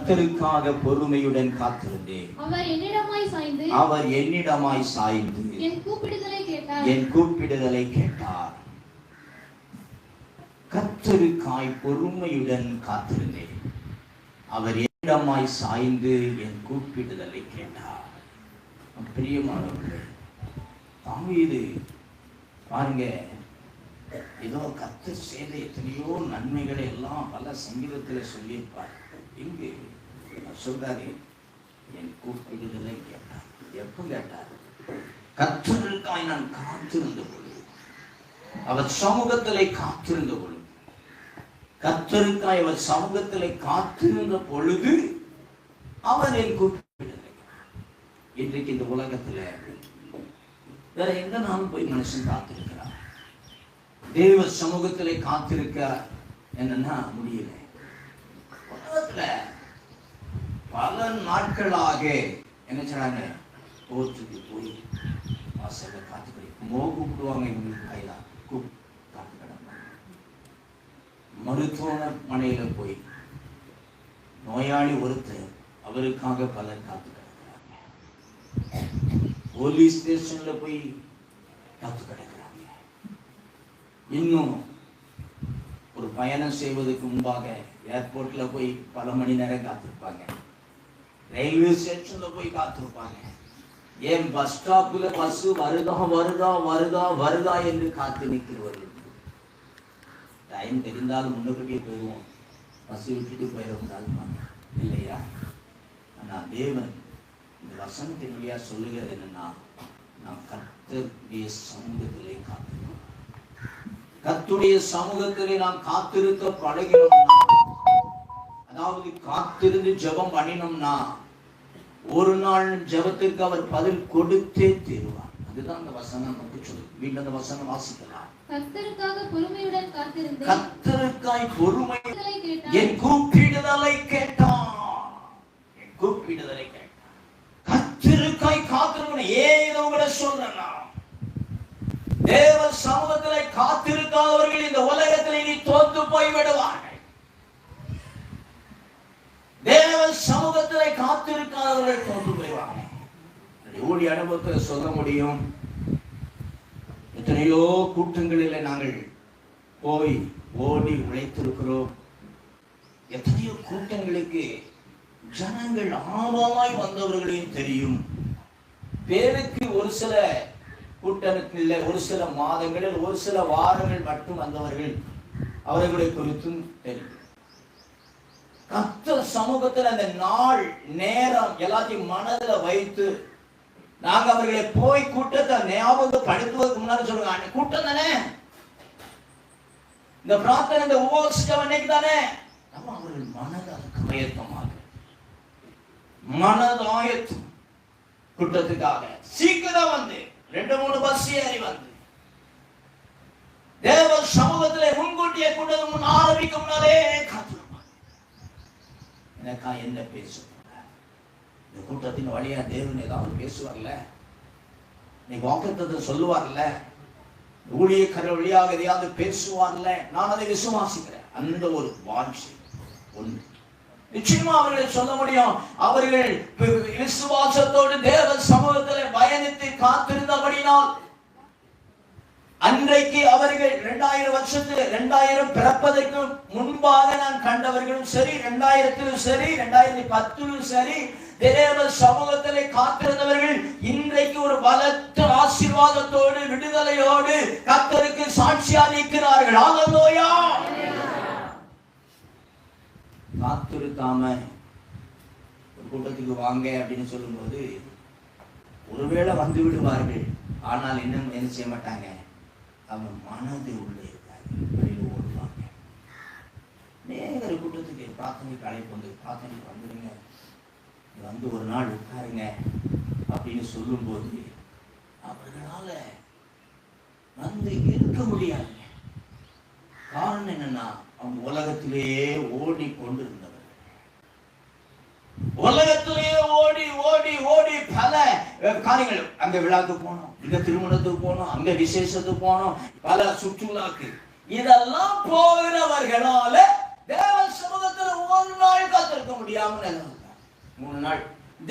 கர்த்தருக்காக பொறுமையுடன் காத்திருந்தேன். அவர் என்னிடமாய் சாய்ந்து என் கூப்பிடுதலை கேட்டார். கர்த்தருக்காய் பொறுமையுடன் காத்திருந்தேன். அவர் என்னிடமாய் சாய்ந்து என் கூப்பிடுதலை கேட்டார். பிரியமானவர்களே, தாவீது பாருங்க, ஏதோ கர்த்தர் செய்த எத்தனையோ நன்மைகளை எல்லாம் பல சங்கீதத்தில் சொல்லியிருப்பார். இங்கு சொல்றாரு, என் கூப்பிடுதலை கேட்டார். எப்ப கேட்டார்? கர்த்தருக்காய் நான் காத்திருந்த பொழுது, அவர் சமூகத்திலே காத்திருந்த பொழுது, கர்த்தருக்காய் அவர் சமூகத்திலே காத்திருந்த பொழுது அவர் என் கூப்பிடுதலை. இன்றைக்கு இந்த உலகத்துல வேற எங்க நாளும் போய் மனுஷன் காத்திருக்கிறார். தேவ சமூகத்திலே காத்திருக்க என்னன்னா முடியல. உலகத்துல பல நாட்களாக என்ன செய்றாங்க, போச்சுக்கு போய் வாசல்ல காத்துக்கிட்டு கூப்பிடுவாங்க. இவங்களுக்கு கையில காத்து கிடப்பாங்க. மருத்துவமனையில போய் நோயாளி ஒருத்தர், அவருக்காக பலர் காத்து கிடக்கிறாங்க. போலீஸ் ஸ்டேஷன்ல போய் காத்து கிடக்கிறாங்க. இன்னும் ஒரு பயணம் செய்வதற்கு முன்பாக ஏர்போர்ட்ல போய் பல மணி நேரம் காத்திருப்பாங்க. ரயில்வே ஸ்டேஷன்ல போய் காத்திருப்பாங்க. ஏன் பஸ் ஸ்டாப்ல பஸ் வருதா வருதா வருதா வருதா என்று காத்து நிற்கிறவர்கள். டைம் தெரிந்தாலும் முன்னுக்கூட்டியே போயிடுவோம், பஸ் விட்டுட்டு போயிடக்கூடாது இல்லையா? ஆனா தேவன் இந்த வசனத்தின் வழியா சொல்லுகிறது என்னன்னா, நாம் கர்த்தருடைய சமூகத்திலே காத்திருக்கிறோம். கர்த்தருடைய சமூகத்திலே நாம் காத்திருக்க பழகினோம்னா, அதாவது காத்திருந்து ஜெபம் பண்ணினோம்னா, ஒரு நாள் ஜெபத்திற்கு அவர் பதில் கொடுத்தே தீருவார். அதுதான் அந்த வசனம் நமக்கு சொல்லுது. வீட்டில் அந்த வசனம் வாசிக்கலாம். கர்த்தருக்காக பொறுமையுடன் காத்திருந்தேன். கர்த்தருக்காய் பொறுமை என் கூப்பிடுதலை கேட்டார். என் கூப்பிடுதலை கேட்டார். கர்த்தருக்காய் காத்திருக்கணும். ஏதோ கூட சொல்றேன்னா, தேவ சமூகத்திலே காத்திருக்காதவர்கள் இந்த உலகத்தில் இனி தோத்து போய் விடுவார்கள். தேவ சமூகத்திலே காத்திருக்காதவர்கள் தோத்து போய்வாங்க. ஊழிய அனுபவத்தில் சொல்ல முடியும். எத்தனையோ கூட்டங்களில் நாங்கள் போய் ஓடி உழைத்திருக்கிறோம். எத்தனையோ கூட்டங்களுக்கு ஜனங்கள் ஆர்வமாய் வந்தவர்களையும் தெரியும். பேருக்கு ஒரு சில கூட்டத்தில் ஒரு சில மாதங்களில் ஒரு சில வாரங்கள் மட்டும் வந்தவர்கள், அவர்களை குறித்தும் தெரியும். கர்த்தர் சமூகத்தில் அந்த நாள் நேரம் எல்லாத்தையும் மனதில் வைத்து நாங்க அவர்களை போய் கூட்டத்தை ஞாபகப்படுத்துவதற்கு முன்னாடி சொல்லுங்க, கூட்டம் தானே, இந்த பிரார்த்தனை இந்த உபவாசம் அன்னைக்கு தானே, நம்ம அவர்கள் மனது அதுக்கு ஆயத்தமாக மனதாயத்தம் கூட்டத்துக்காக சீக்கிரம் வந்து 2-3 பஸ் ஏறி வந்து தேவ சமூகத்திலே முன்கூட்டிய கூட்டத்துக்கு முன் ஆரம்பிக்க முன்னாலே காத்திருப்பாங்க. எனக்கா என்ன பேசுவாங்க? இந்த கூட்டத்தின் வழியா தேவன் ஏதாவது பேசுவார்ல, நீ வாக்குத்தத்தத்தை சொல்லுவார்ல, ஊழியக்காரர் வழியாக எதையாவது பேசுவார்ல, நான் அதை விசுவாசிக்கிறேன். அந்த ஒரு வாஞ்சை ஒன்று நிச்சயமா அவர்களை சொல்ல முடியும். அவர்கள் விசுவாசத்தோடு தேவ சமூகத்தில் பயணித்து காத்திருந்தபடினால் அன்றைக்கு அவர்கள் 2000 வருஷத்துல 2000 பிறப்பதற்கு முன்பாக நான் கண்டவர்களும் சரி, 2000 சரி, 2010 சரி, தேவ சமூகத்திலே காத்திருந்தவர்கள் இன்றைக்கு ஒரு பலத்த ஆசீர்வாதத்தோடு விடுதலையோடு கர்த்தருக்கு சாட்சியா நிற்கிறார்கள். ஹல்லேலூயா. காத்திருக்காம ஒரு கூட்டத்துக்கு வாங்க அப்படின்னு சொல்லும்போது ஒருவேளை வந்து விடுவார்கள். ஆனால் என்ன செய்ய மாட்டாங்க, அவங்க மனது உள்ளே இருக்காங்க, வெளியில் ஓடுவாங்க. நேர கூட்டத்துக்கு பிரார்த்தனைக்கு அழைப்பு வந்து பிரார்த்தனைக்கு வந்துடுங்க, வந்து ஒரு நாள் உட்காருங்க அப்படின்னு சொல்லும்போது அவர்களால வந்து இருக்க முடியாது. காரணம் என்னன்னா, அவங்க உலகத்திலேயே ஓடி கொண்டு இருந்தவர். உலகத்திலேயே ஓடி ஓடி ஓடி பல காரியங்கள், அங்க விழாக்கு போனோம், இங்க திருமணத்துக்கு போனோம், அங்க விசேஷத்துக்கு போனோம், பல சுற்றுலாக்கு, இதெல்லாம் போகிறவர்களால தேவ சமூகத்தில் சமூகத்துல ஒரு நாள் காத்திருக்க முடியாம நினைவுங்க. 3 நாள்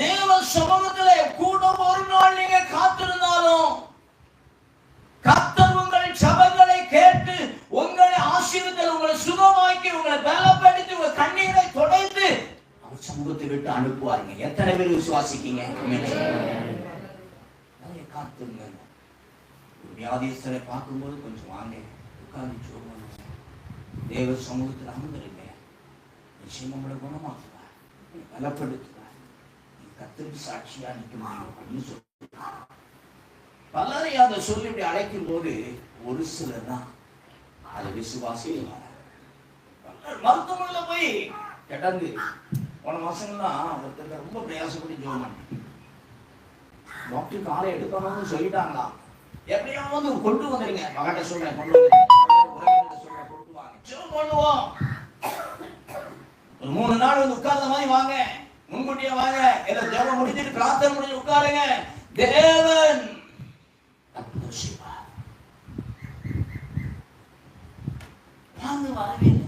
தேவ சமூகத்துல கூட ஒரு நாள் நீங்க காத்திருந்தாலும் கர்த்தர் உங்கள் ஜெபங்களை கேட்டு உங்களை ஆசீர்வதித்து உங்களை சுகமாக்கி உங்களை பலப்படுத்தி உங்க கண்ணீரை துடைத்து அவர் சமூகத்தை விட்டு அனுப்புவாருங்க. எத்தனை பேர் விசுவாசிக்கீங்க? காத்துங்க. வியாதிஸ்தரை பார்க்கும்போது கொஞ்சம் வாங்க, உட்கார்ந்து சொல்லுவாங்க, தேவ சமூகத்தில் அமர்ந்துருங்க, நிச்சயம் உங்களை குணமாக்குவார், பலப்படுத்துவார், கர்த்தருக்கு சாட்சியா நிற்கணும் அப்படின்னு சொல்லுவாங்க. பலரை அதை சொல்லி இப்படி அழைக்கும் போது ஒரு சிலர் தான் அதை விசுவாசிக்கிறார். மருத்துவமனையில போய் கிடந்து போன மாசங்கள்லாம் ஒருத்தர் ரொம்ப பிரயாசப்பட்டு ஜோம் பண்ணி டாக்டர் காலை எடுக்கணும்னு சொல்லிட்டாங்களா, எப்படியாவது கொண்டு வந்துருங்க, மகட்ட சொல்றேன் கொண்டு வந்துருங்க, சொல்றேன் கொண்டு வாங்க, ஜோம் பண்ணுவோம். ஒரு 3 நாள் வந்து உட்கார்ந்த மாதிரி வாங்க, முன்கூட்டியே வாங்க, ஏதோ ஜெபம் முடிஞ்சிட்டு பிரார்த்தனை முடிஞ்சு உட்காருங்க, தேவன் அற்புதம் செய்வார். வாங்க வரவே இல்லை.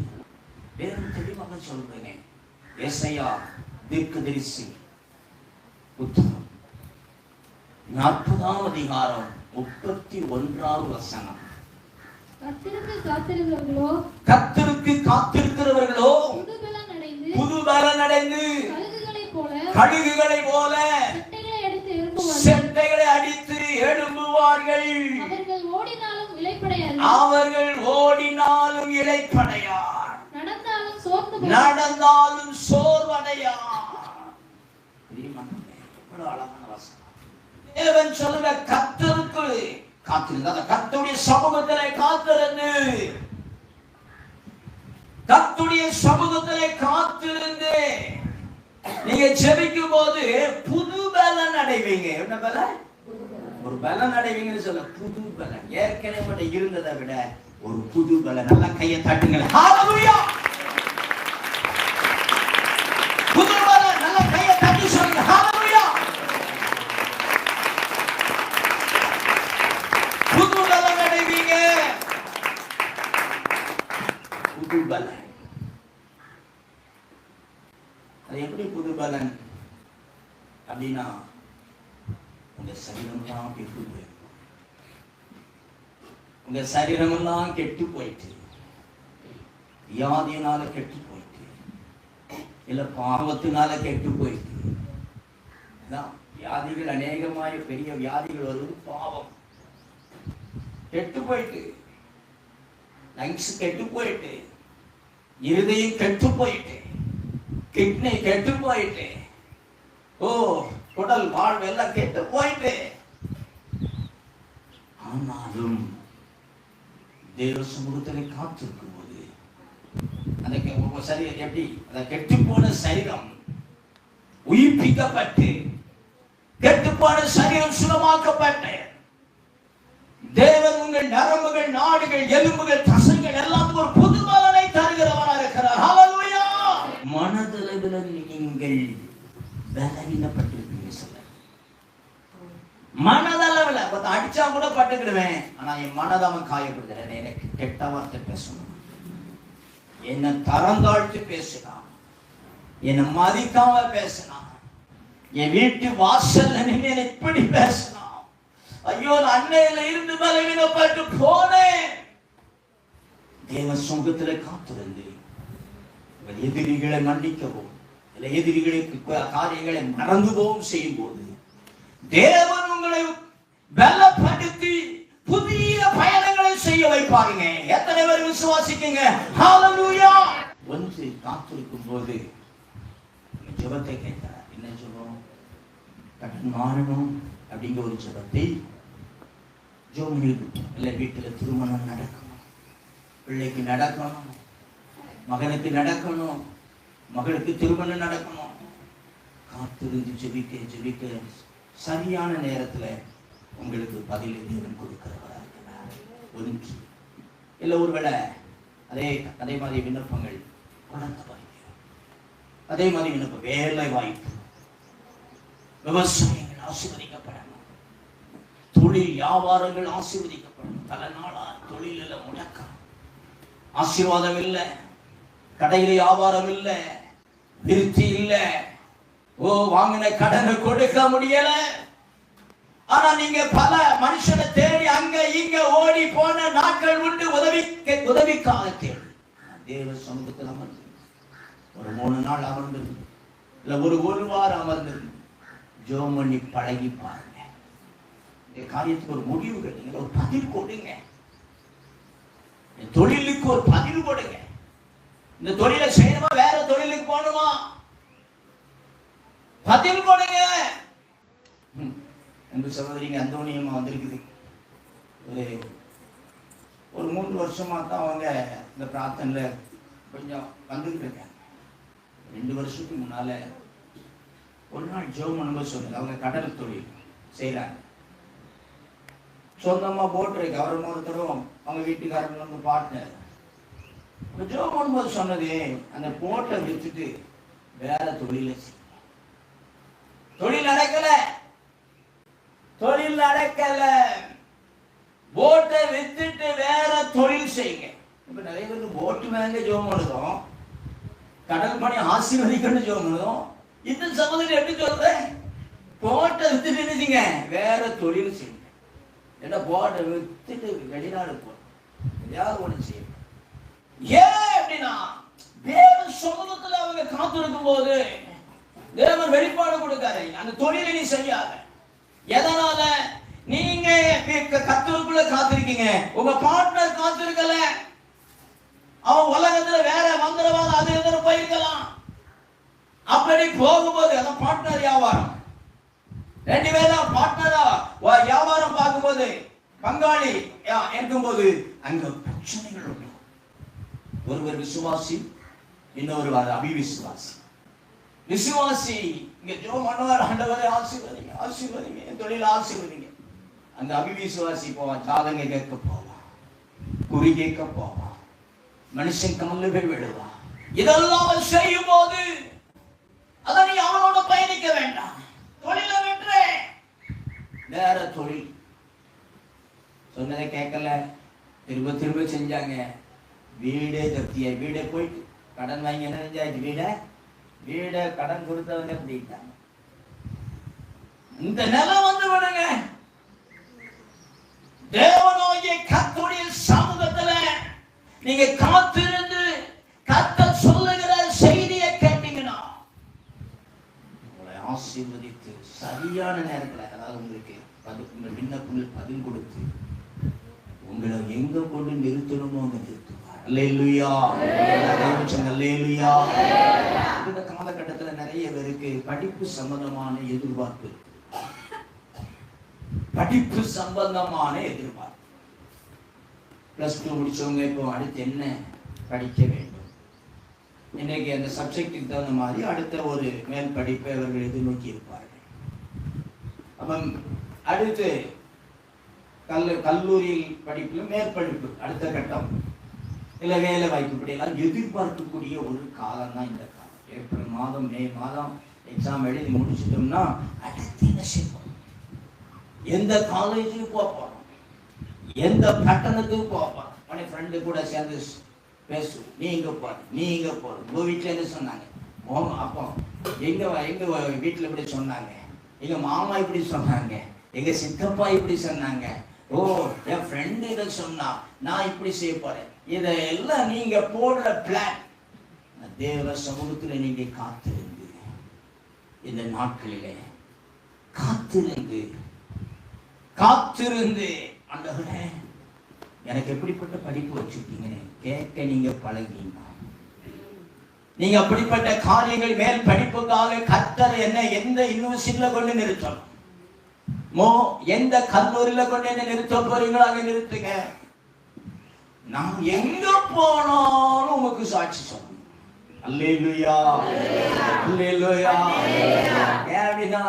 வேறு தெளிவாக சொல்றேன். ஏசாயா தீர்க்கதரிசி புத்தகம் 40ஆம் அதிகாரம் 31ஆவது வசனம். கர்த்தருக்கு காத்திருக்கிறவர்களோ புது பலன் அடைந்து கழுகுகளைப் போல செட்டைகளை அடித்து எழும்புவார்கள். அவர்கள் ஓடினாலும் இளைப்படையார், நடந்தாலும் சோர்வடையார். அழகான வசனம். தேவன் சொல்லுங்க, கர்த்தருக்கு காத்திருந்த கர்த்தருடைய சமூகத்திலே காத்திருந்து, கர்த்தருடைய சமூகத்திலே காத்திருந்து நீங்க ஜெபிக்கும் போது புது பலன் அடைவீங்க. என்ன பலன்? ஒரு பலன் அடைவீங்கன்னு சொல்ல, புது பலன், ஏற்கனவே இருந்ததை விட ஒரு புது பலன். நல்லா கையை தட்டுங்க. ஹalleluya. புது பலன், நல்லா கையை தட்டி சொல்லுங்க. ஹalleluya. புது பலன் அடைவீங்க. புது பலன். அது எப்படி புது பலன் அப்படின்னா, உங்க சரீரமெல்லாம் கெட்டு போயிடும். உங்க சரீரமெல்லாம் கெட்டு போயிட்டு, வியாதியினால கெட்டு போயிட்டு, இல்ல பாவத்தினால கெட்டு போயிட்டு. வியாதிகள் அநேகமாய் பெரிய வியாதிகள் வருவது பாவம். கெட்டு போயிட்டு, லங்ஸ் கெட்டு போயிட்டு, இருதயம் கெட்டு போயிட்டு, கிட்னி கெட்டு போயிட்டு, குடல் வாழ்வு எல்லாம் கெட்டு போயிட்டு. ஆனாலும் தேவ சமூகத்திலே காத்திருக்கும் போது அந்த சரீரம் எப்படி, அந்த கெட்டு போன சரீரம் உயிர்ப்பிக்கப்பட்டு, கெட்டு போன சரீரம் சுகமாக்கப்பட்டு, தேவன் உங்கள் நரம்புகள், நாடுகள், எலும்புகள், தசைகள் எல்லாம் ஒரு புது பலனை தருகிறவராக இருக்கிறார். ஹalleluya. மனதளவில் நீங்கள் பலவீனப்பட்டிருப்பீங்க. சொல்ல மனதளவில் அடிச்சா கூட பட்டுக்கிடுவேன், ஆனா என் மனதை அவன் காயப்படுத்துறேன். எனக்கு கெட்ட வார்த்தை பேசணும், என்னை தரந்தாழ்த்து பேசினான், என்னை மதிக்காம பேசினான், என் வீட்டு வாசல்ல நின்று இப்படி பேசினான். ஐயோ, அன்னையில இருந்து பலவீனப்பட்டு போனேன். தேவ சமூகத்திலே காத்திருந்து எதிரிகளை மன்னிக்கவும், எதிரிகளுக்கு காரியங்களை மறந்து போகவும் செய்யும் போது தேவன் உங்களை பலப்படுத்தி புதிய பயணங்களை செய்ய வைப்பாருங்க. எத்தனை பேர் விசுவாசிக்கீங்க? ஹalleluya. வந்து காத்திருக்கும் போது ஜெபத்தை கேட்கிறார். என்ன ஜெபம்? கடன் மாறணும் அப்படிங்கிற ஒரு ஜெபத்தை ஜெபம் எழுதும். இல்லை, வீட்டில் திருமணம் நடக்கணும், பிள்ளைக்கு நடக்கணும், மகனுக்கு நடக்கணும், மகளுக்கு திருமணம் நடக்கணும். காத்திருந்து ஜெபிக்க ஜெபிக்க சரியான நேரத்துல உங்களுக்கு பதிலை தேவன் கொடுக்கிறவரா இருக்கிறார். ஒதுக்கி இல்லை, ஒருவேளை அதே மாதிரி விண்ணப்பங்கள் குழந்தை வாய்ப்பு, அதே மாதிரி விண்ணப்பம் வேலை வாய்ப்பு, விவசாயங்கள் ஆசீர்வதிக்கப்படணும், தொழில் வியாபாரங்கள் ஆசீர்வதிக்கப்படணும். பல நாளா தொழில முடக்கம், ஆசீர்வாதம் இல்லை, கடையில வியாபாரம் இல்ல, விருத்தி இல்ல, வாங்கின கடனை கொடுக்க முடியல. ஆனா நீங்க பல மனுஷனை தேடி அங்க இங்க ஓடி போன நாட்கள் உண்டு. உதவிக்காக தேடி தேவ சமூகத்தில் அமர்ந்து ஒரு 3 நாள் அமர்ந்து இல்ல ஒரு வாரம் அமர்ந்து ஜெபம் பண்ணி பழகி பாருங்க. இந்த காரியத்துக்கு ஒரு முடிவு கட்டுங்க, ஒரு பதில் கொடுங்க. தொழிலுக்கு ஒரு பதில் கொடுங்க. இந்த தொழிலை செய்யணுமா, வேற தொழிலுக்கு போகணுமா, பதில் கொடுங்க. என்று சகோதரிங்க அந்தோனியம்மா வந்திருக்குது. ஒரு 3 வருஷமா தான் அவங்க இந்த பிரார்த்தனையில கொஞ்சம் வந்துகிட்டு இருக்காங்க. 2 வருஷத்துக்கு முன்னால ஒரு நாள் ஜெபம் பண்ணும்போது சொன்னாங்க, அவங்க கடல் தொழில் செய்யறாங்க, சொந்தமா போட் இருக்கு, அவரும் ஒருத்தரும் அவங்க வீட்டுக்காரங்க வந்து பார்ட்னர். ஜெபம் பண்ணும்போது சொன்னது, அந்த போட்டை வித்துட்டு வேற தொழில தொழில் நடக்கல, தொழில் நடக்கல, போட்டை வித்துட்டு வேற தொழில் செய்யுங்க. இப்ப நிறைய பேருக்கு போட்டு வாங்க ஜெபம் பண்ணுறோம், கடல் பணி ஆசீர்வதிக்கணும்னு ஜெபம் பண்ணுறோம். இந்த சகோதரி எப்படி சொல்ற, போட்டை வித்துட்டு இருந்தீங்க வேற தொழில் செய்யுங்க. ஏன்னா போட்டை வித்துட்டு வெளிநாடு போறோம், எதையாவது ஒண்ணு செய்யும். ஏன் அப்படின்னா தேவ சமூகத்துல அவங்க காத்திருக்கும் போது தேவன் வெளிப்பாடு கொடுக்காரு, அந்த தொழிலை நீ செய்யாத. எதனால? நீங்க கர்த்தருக்குள்ள காத்திருக்கீங்க, உங்க பார்ட்னர் காத்திருக்கல. அவன் உலகத்துல வேற மந்திரவாத அது எதிர போயிருக்கலாம். அப்படி போகும்போது அதான் பார்ட்னர் வியாபாரம், 2 பேரும் பார்ட்னரா வியாபாரம் பார்க்கும்போது பங்காளி இருக்கும்போது அங்க பிரச்சனைகள் உண்டு. ஒருவர் விசுவாசி, இன்னொரு அபிவிசுவாசி. விசுவாசி இங்க ஜெபம் பண்ணுவார், ஆண்டவரே ஆசீர்வதிங்க ஆசீர்வதிங்க, என் தொழில் ஆசீர்வதிங்க. அந்த அபிவிசுவாசி போவான், ஜாதக கேட்க போவான், குறி கேட்க போவான், மனுஷன் கமல்ல போய் விடுவான். இதெல்லாம் செய்யும் போது அத நீ அவனோட பயணிக்க வேண்டாம். தொழில வென்றே வேற தொழில். சொன்னதை கேட்கல, திரும்ப திரும்ப செஞ்சாங்க. வீடே ஜப்தியா, வீடே போயிட்டு கடன் வாங்கி என்ன செஞ்சாச்சு, வீட கடன் கொடுத்தவங்க அப்படிட்டாங்க. இந்த நிலம் வந்து விடுங்க. தேவனாகிய கர்த்தருடைய சமூகத்துல நீங்க காத்திருந்து கர்த்தர் சொல்லுகிற செய்தியை கேட்டீங்கன்னா உங்களை ஆசீர்வதித்து சரியான நேரத்துல, அதாவது உங்களுக்கு உங்க விண்ணப்பங்கள் பதில் கொடுத்து உங்களை எங்க கொண்டு நிறுத்தணுமோ அங்க நிறுத்துவார். அல்லேலூயா, அல்லேலூயா. இந்த காலகட்டத்துல நிறைய பேருக்கு படிப்பு சம்பந்தமான எதிர்பார்ப்பு, படிப்பு சம்பந்தமான எதிர்பார்ப்பு. +2 முடிச்சவங்க இப்போ அடுத்து என்ன படிக்க வேண்டும், இன்னைக்கு அந்த சப்ஜெக்டுக்கு தகுந்த மாதிரி அடுத்த ஒரு மேல் படிப்பை அவர்கள் எதிர்நோக்கி இருப்பார்கள். அப்ப அடுத்து கல்லூரி படிப்புல மேற்படிப்பு அடுத்த கட்டம், இல்ல வேலை வாய்ப்பு, இப்படி எல்லாம் எதிர்பார்க்கக்கூடிய ஒரு காலம் தான் இந்த காலம். ஏப்ரல் மாதம் மே மாதம் எக்ஸாம் எழுதி முடிச்சிட்டோம்னா அடுத்து என்ன செய்வோம், எந்த காலேஜுக்கு போறோம், எந்த பட்டணத்துக்கு போறோம். உடனே ஃப்ரெண்டு கூட சேர்ந்து பேசு, நீ இங்க போற நீ இங்க போற, உங்க வீட்டுல என்ன சொன்னாங்க, அப்போ எங்க வீட்டுல இப்படி சொன்னாங்க, எங்க மாமா இப்படி சொன்னாங்க, எங்க சித்தப்பா இப்படி சொன்னாங்க, என் ஃப்ரெண்டு இதை சொன்னா நான் இப்படி செய்ய போறேன். இதெல்லாம் நீங்க போடுற பிளான். தேவ சமூகத்துல நீங்க காத்திருந்து இந்த நாட்களிலே காத்திருந்து காத்திருந்து ஆண்டவரே எனக்கு எப்படிப்பட்ட படிப்பு வச்சிருக்கீங்க கேட்க நீங்க பழகிங்க. நீங்க அப்படிப்பட்ட காரியங்கள் மேல் படிப்புக்காக கர்த்தர் என்ன எந்த யூனிவர்சிட்டியில கொண்டு நிறுத்தணும், எந்த கல்லூரியில கொண்டு என்ன நிறுத்த போறீங்களோ அங்க நிறுத்துங்க. நான் எங்க போனாலும் உங்களுக்கு சாட்சி சொல்லணும். அல்லேலூயா, அல்லேலூயா. ஏன்னா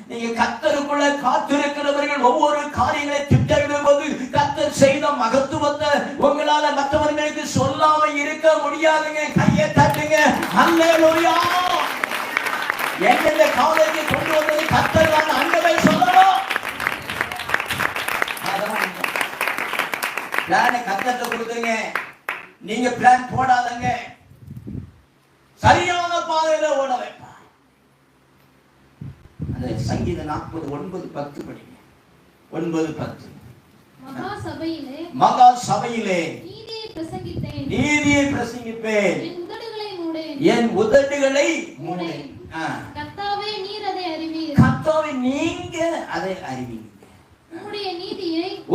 நீங்க கர்த்தருக்குள்ள காத்திருக்கிறவர்கள் ஒவ்வொரு காரியங்களை திட்டமிடும் போது கர்த்தர் செய்த மகத்துவத்தை உங்களால மற்றவர்களுக்கு சொல்லாம இருக்க முடியாதுங்க. கையை தட்டுங்க. அல்லேலூயா. எந்த காலேஜை கொண்டு வந்தது கர்த்தர் தான், அங்கவே சொல்லணும். பிளான கர்த்தர்ட்ட கொடுத்துருங்க. நீங்க பிளான் போடாதங்க. சரியான பாதையில ஓட வைப்பார். அந்த சங்கீதம் 49:10 படிங்க. 9:10. மகா சபையிலே நீதியை பிரசங்கிப்பேன், என் உதடுகளை மூடேன். கர்த்தாவே நீர் அதை அறிவீர். கர்த்தாவே நீங்க அதை அறிவீங்க.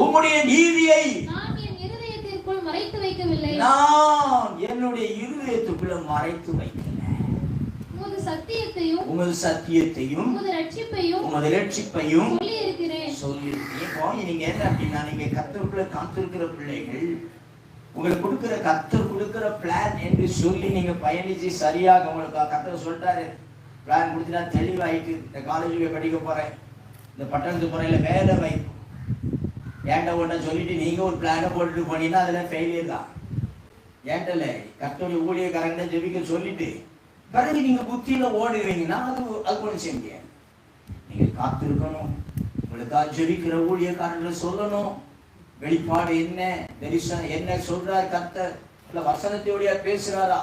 உம்முடைய நீதியை நான் என் இருதயத்திற்குள் மறைத்து வைக்கவில்லை. நான் என்னுடைய இருதயத்துக்குள்ள மறைத்து வைக்கல. உமது சத்தியத்தையும் உமது ரட்சிப்பையும் சொல்லி இருக்கிறேன். இப்போ நீங்க என்ன அப்படின்னா, நீங்க கர்த்தருக்குள்ள காத்திருக்கிற பிள்ளைகள், உங்களுக்கு கொடுக்கிற கர்த்தர் கொடுக்கிற பிளான் என்று சொல்லி நீங்க பயணிச்சு சரியாக உங்களுக்கு கர்த்தர் சொல்லிட்டாரு, பிளான் கொடுத்துட்டா தெளிவாயிட்டு, இந்த காலேஜுக்கு படிக்க போறேன், இந்த பட்டணத்துக்கு போறேன், வேலை வாய்ப்பு ஏன்ட்ட ஒன்றை சொல்லிட்டு நீங்க ஒரு பிளானை போட்டுட்டு போனீங்கன்னா அதுல ஃபெயிலியர் தான். ஏன்டல கர்த்தருடைய ஊழியக்காரங்க ஜெபிக்க சொல்லிட்டு பிறகு நீங்க புத்தியில ஓடுவீங்கன்னா அது ஒன்றும் செய்ய முடியாது. நீங்க காத்திருக்கணும். உங்களுக்காக ஜெபிக்கிற ஊழியக்காரர்கள் சொல்லணும் வெளிப்பாடு என்ன, தரிசனம் என்ன சொல்றார் கர்த்தர், இல்ல வசனத்தோடைய பேசுறாரா,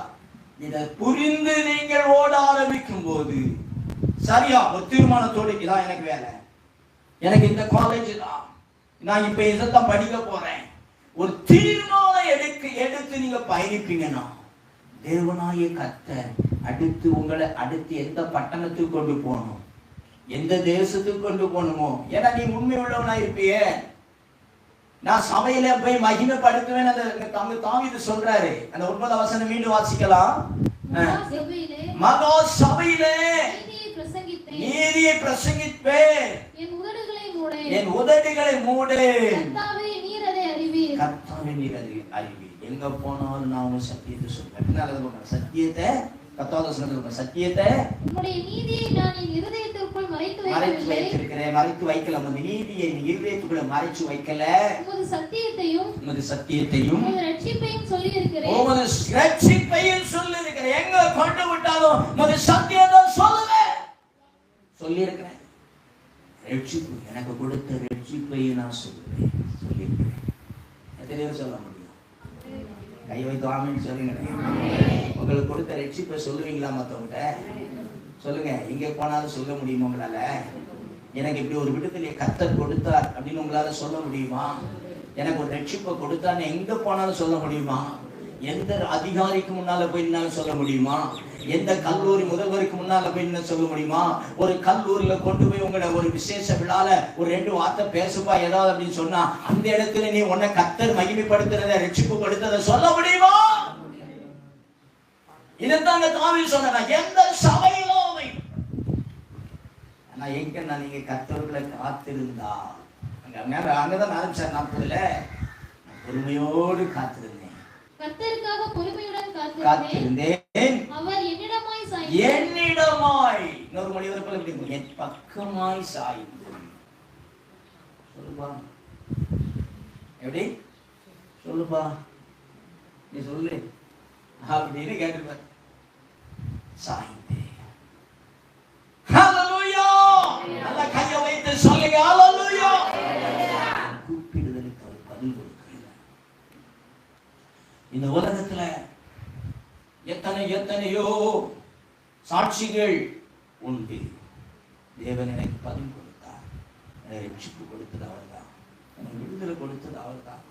இதை புரிந்து நீங்கள் ஓட ஆரம்பிக்கும் போது சரியா ஒரு தீர்மானத்தோடு, இதான் எனக்கு வேலை, எனக்கு இந்த காலேஜ் தான், நான் இப்ப இதைத்தான் படிக்க போறேன், ஒரு தீர்மானம் எடுத்து நீங்க பயணிப்பீங்கன்னா தேவனாய கர்த்தர் அடுத்து எந்த பட்டணத்துக்கு கொண்டு போகணும், எந்த தேசத்துக்கு கொண்டு போகணுமோ, ஏன்னா நீ உண்மை உள்ளவனா இருப்பிய. நான் சபையில போய் மகிமைப்படுத்துவேன். அந்த தாவீது சொல்றாரு, அந்த 9 வசனம் மீண்டும் வாசிக்கலாம். மகா சபையிலே நீதியை பிரசங்கிப்பேன், என் உதடுகளை மூடு. கர்த்தாவே நீர் அதை அறிவீர். எங்க போனாலும் நான் உங்க சத்தியத்தை சொல்றேன். சத்தியத்தை சத்தியத்தை உம்முடைய நீதியை நான் என் இருதயத்திற்குள் மறைத்து வைத்திருக்கிறேன். மறைத்து வைக்கல, அந்த நீதியை இருதயத்துக்குள்ள மறைச்சு வைக்கல. உமது சத்தியத்தையும் உமது ரட்சிப்பையும் சொல்லி இருக்கிறேன். உமது ரட்சிப்பையும் சொல்லி இருக்கிறேன். எங்க கொண்டு விட்டாலும் உமது சத்தியத்தை சொல்லுவேன் சொல்லி இருக்கிறேன். ரட்சிப்பு எனக்கு கொடுத்த ரட்சிப்பையும் நான் சொல்லுவேன் சொல்லி இருக்கிறேன். எத்தனையோ சொல்ல முடியும்? கை வைத்து ஆமென் சொல்லுங்க. உங்களுக்கு கொடுத்த ரட்சிப்பை சொல்லுவீங்களா? மற்றவங்க சொல்லுங்க. எங்கே போனாலும் சொல்ல முடியுமா உங்களால? எனக்கு இப்படி ஒரு விடுதலையை கர்த்தர் கொடுத்தார் அப்படின்னு உங்களால சொல்ல முடியுமா? எனக்கு ஒரு ரட்சிப்பை கொடுத்தான்னு எங்க போனாலும் சொல்ல முடியுமா? எந்த அதிகாரிக்கு முன்னால போய் நின்னாலும் சொல்ல முடியுமா? எந்த கல்லூரி முதல்வருக்கு முன்னால போய் நின்று சொல்ல முடியுமா? ஒரு கல்லூரியில கொண்டு போய் உங்களை ஒரு விசேஷ விழால ஒரு 2 வார்த்தை பேசுப்பா ஏதாவது அப்படின்னு சொன்னா அந்த இடத்துல நீ உன்னை கர்த்தர் மகிமைப்படுத்துறத ரட்சிப்பு படுத்துறத சொல்ல முடியுமா? இதைத்தாங்க தாவீது சொன்னார், எந்த சபையிலோ நான் எங்க நீங்க கர்த்தருக்குள்ள காத்திருந்தா அங்கதான் ஆரம்பிச்சார் 40ல பொறுமையோடு காத்திருந்தேன். கர்த்தருக்காக பொறுமையுடன் காத்திருந்தேன். அவர் என்னிடமாய் இன்னொரு மொழி வரப்ப என் பக்கமாய் சாய்ந்து. சொல்லுப்பா, எப்படி சொல்லுப்பா, நீ சொல்லு அப்படின்னு கேட்டுப்பார். சாய்ந்தேன். ஹல்லேலூயா. நல்ல கையை வைத்து சொல்லுங்க ஹல்லேலூயா. கூப்பிடுதலுக்கு அவர் பதில் கொடுக்கிறார். இந்த உலகத்துல எத்தனையோ சாட்சிகள் உண்டு. தேவன் எனக்கு பதில் கொடுத்தார், எனக்கு ரட்சிப்பு கொடுத்தது அவர்தான், எனக்கு விடுதலை கொடுத்தது அவர்தான்.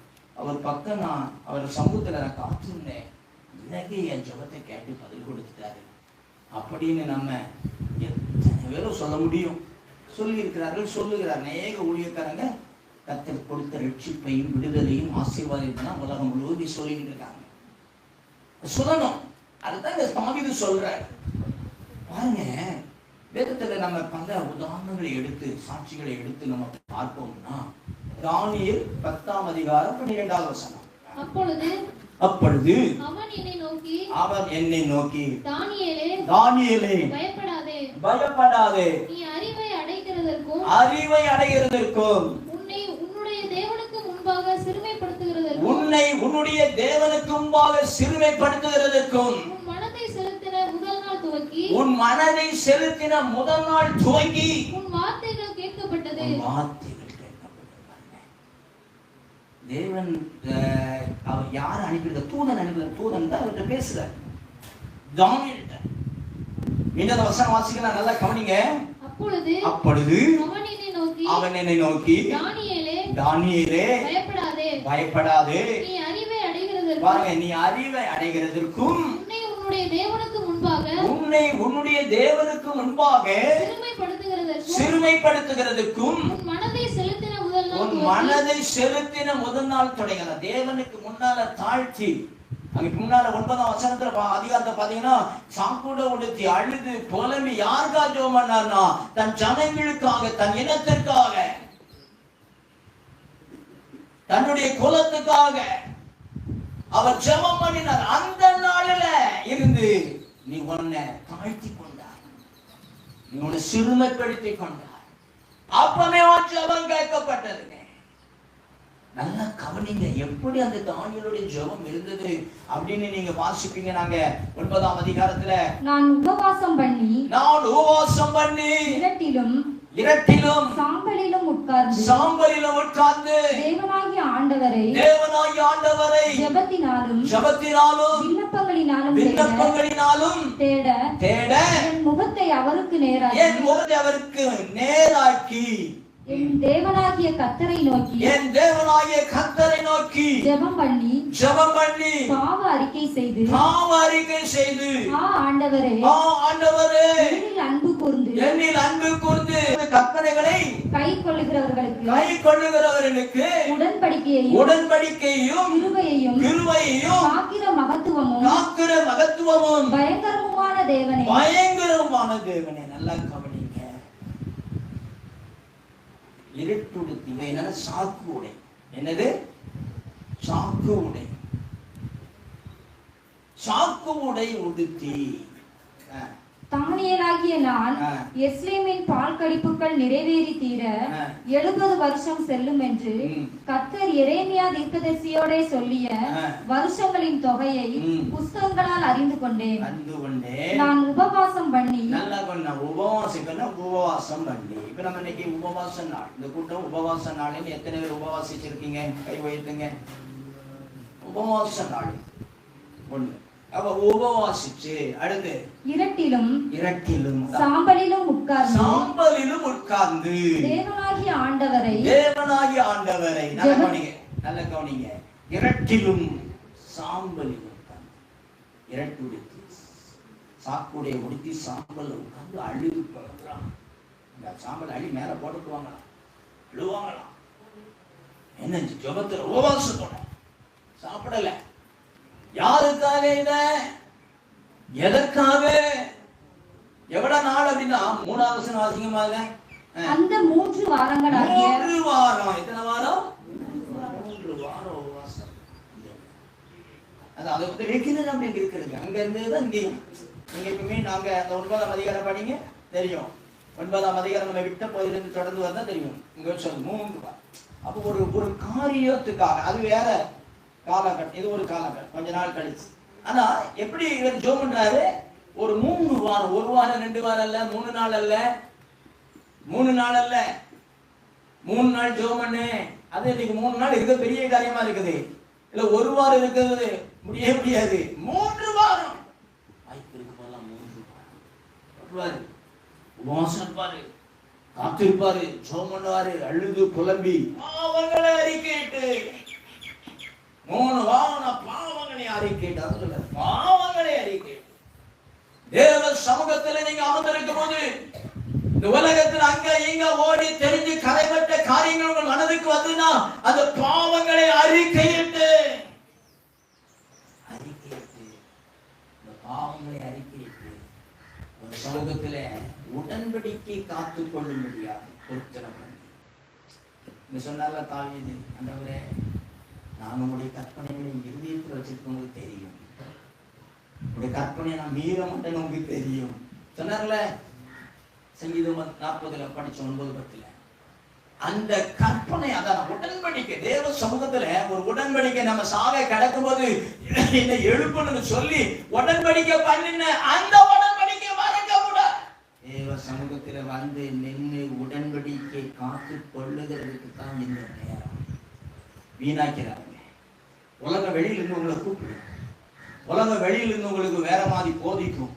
அவர் பக்கம் நான் அவர் சமூகத்துல நான் காத்திருந்தேன், எனக்கு என் ஜபத்தை கேட்டு பதில் கொடுத்துட்டாரு அப்படின்னு நம்ம எத்தனை பேரும் சொல்ல முடியும்? சொல்லி இருக்கிறார்கள், சொல்லுகிறார். அநேக ஊழியக்காரங்க கர்த்தர் கொடுத்த ரட்சிப்பையும் விடுதலையும் ஆசீர்வாதம் உலகம் முழுவதும் சொல்லிட்டு இருக்காங்க. சொல்லணும். அதுதான் இந்த தாவீது சொல்றார். பாருங்க, வேதத்துல நம்ம பல உதாரணங்களை எடுத்து சாட்சிகளை எடுத்து நம்ம பார்ப்போம்னா தானியேல் 10ஆம் அதிகாரம் 12வது வசனம். அப்பொழுது அவன் என்னை நோக்கி தானியேலே பயப்படாதே, நீ அறிவை அடைகிறதற்கும் உன்னுடைய தேவனுக்கு முன்பாக சிறுமைப்படுத்துகிறதற்கும் உன் மனதை செலுத்தின முதல் நாள் துவங்கி உன் வார்த்தைகள் கேட்கப்பட்டது. தேவன் அவர் யார் அனுப்பியிருக்க? தூதன் அனுப்பியிருக்க. தூதன் தான் அவர்கிட்ட பேசுறார். தானியேல் இன்னொரு வசனம் வாசிக்கலாம், நல்லா கவனிங்க. அப்பொழுது அவன் என்னை நோக்கி தானியேலே பயப்படாதே, நீ அறிவை அடைகிறதற்கும் பாருங்க, நீ அறிவை அடைகிறதற்கும் உன்னுடைய தேவனுக்கு முன்பாக சிறுமைப்படுத்துகிறதற்கும் உன் மனதை செலுத்தின முதல் நாள் தொடங்கல. தேவனுக்கு முன்னால தாழ்த்தி, அங்க முன்னால 9ஆம் வசனத்துல அதிகாரத்தை பாத்தீங்கன்னா, சாக்குட உடுத்தி அழுது புலம்பி யாருக்கா ஜெபம் பண்ணார்னா, தன் ஜனங்களுக்காக, தன் இனத்திற்காக, தன்னுடைய குலத்துக்காக அவர் ஜெபம் பண்ணினார். அந்த நாளில இருந்து நீ உன்னை தாழ்த்தி கொண்டார், நீ உன்னை சிறுமைப்படுத்தி கொண்டார். அப்பவே உன் ஜெபம் கேட்கப்பட்டதுங்க. நல்லா கவனிங்க, எப்படி அந்த தானியேலுடைய ஜெபம் இருந்தது அப்படின்னு நீங்க வாசிப்பீங்க. நாங்க 9ஆம் அதிகாரத்துல, நான் உபவாசம் பண்ணி இரட்டிலும் சாம்பலிலும் உட்கார்ந்து தேவனாகிய ஆண்டவரை ஜெபத்தினாலும் விண்ணப்பங்களினாலும் தேட என் முகத்தை அவருக்கு நேராக்கி என் தேவனாகிய கர்த்தரை நோக்கி ஜெபம் பண்ணி பாவ அறிக்கை செய்து ஆண்டவரே என்னில் அன்பு கூர்ந்து கற்பனைகளை கைக்கொள்ளுகிறவர்களுக்கு உடன்படிக்கையையும் கிருபையையும் காக்கிற மகத்துவமும் பயங்கரமான தேவனே. நல்லா கவனிங்க. இருட்டுடுத்தி சாக்கு உடை, என்னது சாக்கு உடை உடுத்தி தானியேலாகிய நான் எஸ்லேமின் பால் கடிப்புகள் நிறைவேறி தீர 70 வருஷம் செல்லும் என்று கர்த்தர் எரேமியா தீர்க்கதரிசியோட சொல்லிய வருஷங்களின் தொகையை புஸ்தகங்களால் அறிந்து கொண்டேன். நான் உபவாசம் பண்ணி, உபவாசம் பண்ணி, இப்ப நம்ம இன்னைக்கு உபவாச நாள், இந்த கூட்டம் உபவாச நாள். எத்தனை பேர் உபவாசிச்சிருக்கீங்க? கை வைத்துங்க. உபவாச நாள் ஒண்ணு. அவ உபவாசிச்சு அடுத்து இரட்டிலும் சாம்பலிலும் உட்கார்ந்து தேவனாகிய ஆண்டவரை நல்ல கவனிங்க. இரட்டிலும் சாம்பலிலும் உட்கார்ந்து, இரட்டு உடுத்தி சாக்குடைய உடுத்தி சாம்பல் உட்கார்ந்து அழுது போகிறான். இந்த சாம்பல் அழி மேல போட்டுக்குவாங்களாம், அழுவாங்களாம். என்ன ஜெபத்துல உபவாசத்தோட சாப்பிடல. யாருக்காக இத, எதற்காக, எவ்வளவு நாள் அப்படின்னா 3ஆம் வசனம் வாசிங்கமாக, அந்த 3 வாரங்கள், 3 வாரம். எத்தனை வாரம்? 3 வாரம் உபவாசம். அதை வந்து ரெகுலர் அப்படி இருக்கிறது. அங்க இருந்ததுதான் இங்கேயும். நீங்க எப்பவுமே நாங்க அந்த 9ஆம் அதிகாரம் படிங்க தெரியும். 9ஆம் அதிகாரம் நம்ம விட்ட போதிலிருந்து தொடர்ந்து வந்தா தெரியும். இங்க சொல்லு 3 வாரம். அப்போ ஒரு காரியத்துக்காக, அது வேற காலகட்டம், இது ஒரு காலகட்டம், கொஞ்ச நாள் கழிச்சு. ஆனா எப்படி இவர் ஜெபம் பண்றாரு? ஒரு 3 வாரம், 1 வாரம் 2 வாரம் அல்ல, 3 நாள் அல்ல, 3 நாள் அல்ல, 3 நாள் ஜெபம் பண்ணு. அது இன்னைக்கு 3 நாள் இருக்க பெரிய காரியமா இருக்குது. இல்ல 1 வாரம் இருக்கிறது முடியாது. 3 வாரம் வாய்ப்பு இருக்கு போலாம். 3 வாரம் உபவாசம் இருப்பாரு, காத்திருப்பாரு, ஜெபம் பண்ணுவாரு, அழுது புலம்பி பாவங்களை அறிக்கையிட்டு 3 வாரம் பாவங்களை அறிக்கையிட்டு, பாவங்களை அறிக்கை. தேவ சமூகத்தில் நீங்க அமர்ந்திருக்கும் போது இந்த உலகத்தில் அங்க இங்க ஓடி தெரிஞ்சு கரைப்பட்ட காரியங்கள் உங்கள் மனதுக்கு வந்துன்னா, அந்த பாவங்களை அறிக்கையிட்டு இந்த பாவங்களை அறிக்கையிட்டு ஒரு சமூகத்துல உடன்படிக்கை காத்துக் கொள்ள முடியாது. பொருத்தனை பண்ணி சொன்னால தாவீது, ஆண்டவரே நான் உங்களுடைய கற்பனைகளை இருதயத்தில் வச்சிருக்க உங்களுக்கு தெரியும், உங்களுடைய கற்பனையை நான் மீற மாட்டேன்னு உங்களுக்கு தெரியும் சொன்னார்ல. சங்கீதம் 40 படிச்ச 9-10 அந்த கற்பனை, அதான் உடன்படிக்கை. தேவ சமூகத்துல ஒரு உடன்படிக்கை, நம்ம சாவை கடக்கும் போது என்ன எழுப்பணும்னு சொல்லி உடன்படிக்கை பண்ணின அந்த உடன்படிக்கை மறக்க கூடாது. தேவ சமூகத்துல வந்து நின்று உடன்படிக்கை காத்து கொள்ளுகிறதுக்கு தான் இந்த நேரம். வீணாக்கிறாங்க. உலக வெளியிலிருந்து உங்களை கூப்பிடும், உலக வெளியிலிருந்து உங்களுக்கு வேற மாதிரி போதிக்கும்.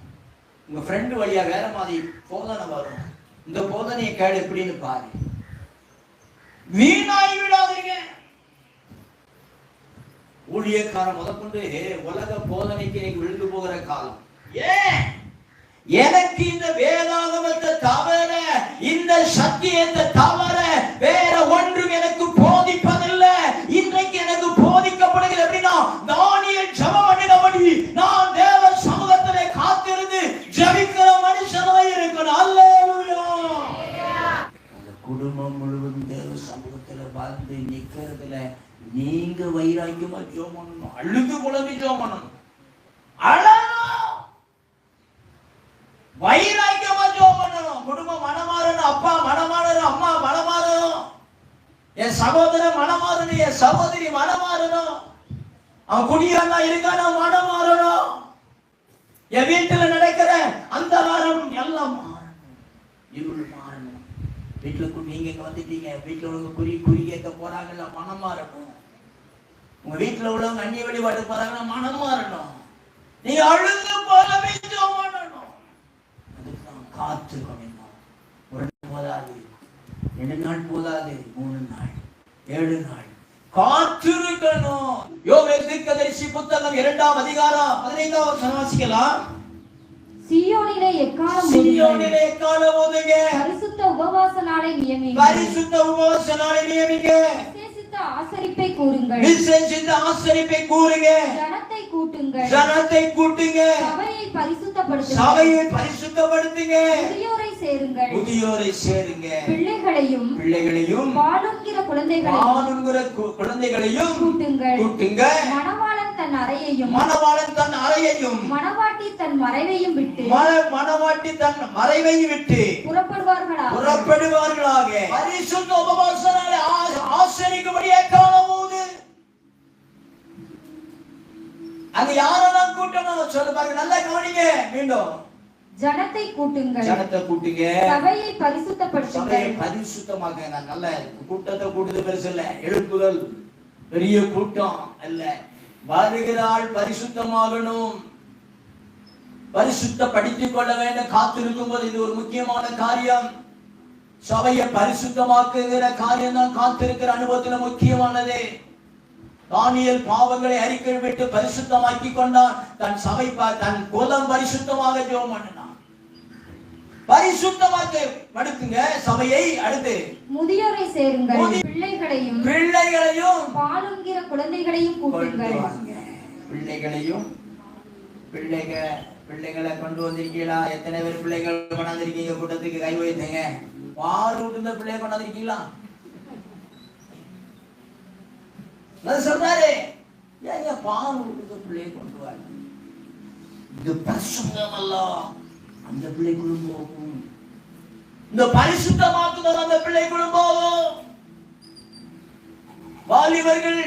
உங்க ஃப்ரெண்டு வழியா வேற மாதிரி போதனை வரும். இந்த போதனையை கேடு எப்படின்னு பாரு. வீணாகி விடாதீங்க. ஊழியக்காரன் முதற்கொண்டு உலக போதனைக்கு நீங்க விழுந்து போகிற காலம். ஏன்? எனக்கு இந்த வேதாகமத்தை தவிர, இந்த சத்தியத்தை தவிர வேற ஒன்றும் எனக்கு போதிப்பதில்லை. இன்றைக்கு எனக்கு போதிக்கப்படுகிறது எப்படின்னா, தானியேல் ஜெபம் பண்ணினபடி நான் தேவ சமூகத்திலே காத்திருந்து ஜெபிக்கிற மனுஷனாய் இருக்கணும். அல்லேலூயா. அந்த குடும்பம் முழுவதும் தேவ சமூகத்துல வாழ்ந்து நிக்கிறதுல நீங்க வைராக்கியமா ஜெபம் பண்ணணும். அழுது குழம்பி ஜெபம் பண்ணணும். வைராக்கியமா ஜெபம் பண்ணணும். குடும்பம் மனமாறணும், அப்பா மனமாறணும், அம்மா மனமாறணும், என் சகோதரன் மனமாறணும், என் சகோதரி மனமாறணும், அவன் குடியானா இருக்கான மனமாறணும், என் வீட்டுல நடக்கிற அந்த வாரம் எல்லாம் மாறணும். இருள் மாறணும். வீட்டுல நீங்க இங்க வந்துட்டீங்க, வீட்டுல உள்ளவங்க குறி கேட்க போறாங்கல்ல, மனம் மாறணும். உங்க வீட்டுல உள்ளவங்க அந்நிய வழிபாடு போறாங்கன்னா மனம் மாறணும். நீ அழுது போலவே ஜெபம் பண்ணணும். காத்திருக்கணும். ஒரு நாள் போதாது, 2 நாள் போதாது, 3 நாள், 7 நாள் காத்திருக்கணும். யோவேல் தீர்க்கதரிசி புத்தகம் 2ஆம் அதிகாரம் 15ஆம் வசனம் வாசிக்கலாம். சீயோனிலே எக்காலம் ஓதுங்க. பரிசுத்த உபவாச நாளை நியமிங்க. பரிசுத்த உபவாச நாளை நியமிங்க. விசேஷித்த ஆசரிப்பை கூறுங்கள். விசேஷித்த ஆசரிப்பை கூறுங்க. ஜனத்தை கூட்டுங்கள். ஜனத்தை கூட்டுங்க. சபையை பரிசுத்தப்படுத்துங்க. சபையை பரிசுத்தப்படுத்துங்க. முதியோரை சேருங்கள். முதியோரை சேருங்க. பிள்ளைகளையும் பாலுங்கிற குழந்தைகளையும் கூட்டுங்க. மணவாளன் தன் அறையையும் மணவாட்டி தன் மறைவையும் விட்டு புறப்படுவார்களாக. பரிசுத்த உபவாச நாளை ஆசரிக்கும்படியே காலமோது. அங்க யாரெல்லாம் கூட்டணும் சொல்ல பாருங்க, நல்லா கவனிங்க. மீண்டும் ஜனத்தை கூட்டுங்கள். ஜனத்தை கூட்டுங்க. சபையை பரிசுத்தப்படுத்துங்க. சபையை பரிசுத்தமாக்க. நான் நல்ல கூட்டத்தை கூட்டுது பெருசு இல்ல, எழுப்புதல் பெரிய கூட்டம் அல்ல. வருகிற ஆள் பரிசுத்தமாகணும், பரிசுத்தப்படுத்திக் கொள்ள வேண்டும். காத்திருக்கும் போது இது ஒரு முக்கியமான காரியம். சபையை பரிசுத்தமாக்குகிற காரியம் தான் காத்திருக்கிற அனுபவத்துல முக்கியமானது. தானியேல் பாவங்களை அறிக்கை விட்டு பரிசுத்தமாக்கி கொண்டான். தன் சபை தன் குலம் பரிசுத்தமாக ஜெபம் பண்ணினான். பரிசுத்தமாக்க மடுக்குங்க சபையை. அடுத்து முதியோரை சேருங்கள். பிள்ளைகளையும் பாலுங்கிற குழந்தைகளையும் கூட்டுங்கள். பிள்ளைகளை கொண்டு வந்திருக்கீங்களா? எத்தனை பேர் பிள்ளைகள் கொண்டாந்துருக்கீங்க? கூட்டத்துக்கு கை வைத்தீங்க. பால் ஊட்டுந்த பிள்ளைய கொண்டாந்துருக்கீங்களா? சொல்றாரு, ஏன் பால் ஊட்டுந்த பிள்ளைய கொண்டு வர? இது பிரசங்கம் அல்ல, அந்த பிள்ளைக்குள்ளும் போகும். இந்த பரிசுத்தமாக்குதல் அந்த பிள்ளைக்குள்ளும் போகும். வாலிபர்கள்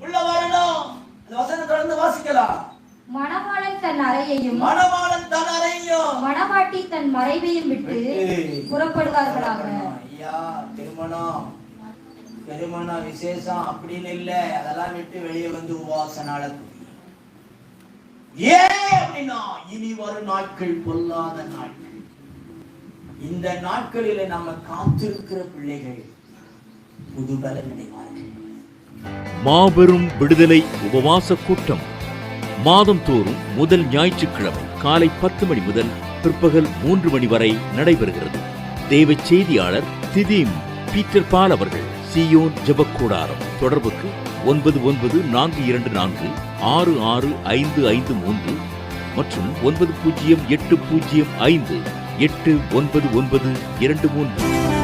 உள்ள வரணும். அந்த வசனம் தொடர்ந்து வாசிக்கலாம். மணவாளன் தன் அறையையும் மணவாட்டி தன் மறைவையும் விட்டு புறப்படுவார்களாக. ஐயா, திருமண விசேஷம் அப்படின்னு இல்ல, அதெல்லாம் விட்டு வெளியே வந்து உபவாச நாள. ஏன் அப்படின்னா, இனி வரும் நாட்கள் பொல்லாத நாட்கள். இந்த நாட்களில நாம காத்திருக்கிற பிள்ளைகள் புதுபலம் அடைவார்கள். மாபெரும் விடுதலை உபவாச கூட்டம் மாதந்தோறும் முதல் ஞாயிற்றுக்கிழமை காலை 10 மணி முதல் பிற்பகல் 3 மணி வரை நடைபெறுகிறது. தேவ செய்தியாளர் திதீம் பீட்டர் பால் அவர்கள். சீயோன் ஜெபக்கூடாரம். தொடர்புக்கு 9944665553 மற்றும் 908005899923.